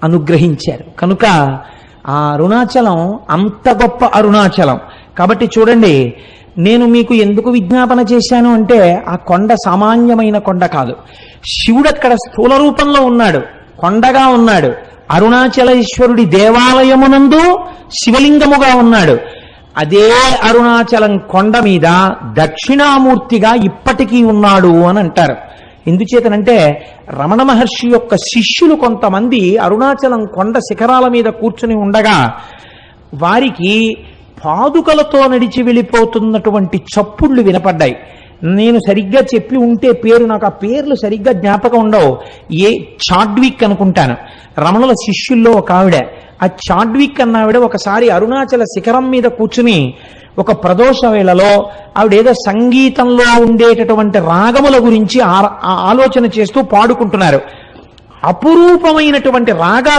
అనుగ్రహించారు. కనుక ఆ అరుణాచలం అంత గొప్ప అరుణాచలం. కాబట్టి చూడండి, నేను మీకు ఎందుకు విజ్ఞాపన చేశాను అంటే ఆ కొండ సామాన్యమైన కొండ కాదు. శివుడు అక్కడ స్థూల రూపంలో ఉన్నాడు, కొండగా ఉన్నాడు. అరుణాచలేశ్వరుడి దేవాలయమునందు శివలింగముగా ఉన్నాడు. అదే అరుణాచలం కొండ మీద దక్షిణామూర్తిగా ఇప్పటికీ ఉన్నాడు అని అంటారు. ఎందుచేతనంటే రమణ మహర్షి యొక్క శిష్యులు కొంతమంది అరుణాచలం కొండ శిఖరాల మీద కూర్చుని ఉండగా వారికి పాదుకలతో నడిచి వెళ్ళిపోతున్నటువంటి చప్పుళ్ళు వినపడ్డాయి. నేను సరిగ్గా చెప్పి ఉంటే పేరు, నాకు ఆ పేర్లు సరిగ్గా జ్ఞాపకం ఉండవు. చాడ్విక్ అనుకుంటాను, రమణుల శిష్యుల్లో ఒక ఆవిడ. ఆ చాడ్విక్ అన్నావిడ ఒకసారి అరుణాచల శిఖరం మీద కూర్చుని ఒక ప్రదోష వేళలో ఆవిడేదో సంగీతంలో ఉండేటటువంటి రాగముల గురించి ఆలోచన చేస్తూ పాడుకుంటున్నారు. అపురూపమైనటువంటి రాగా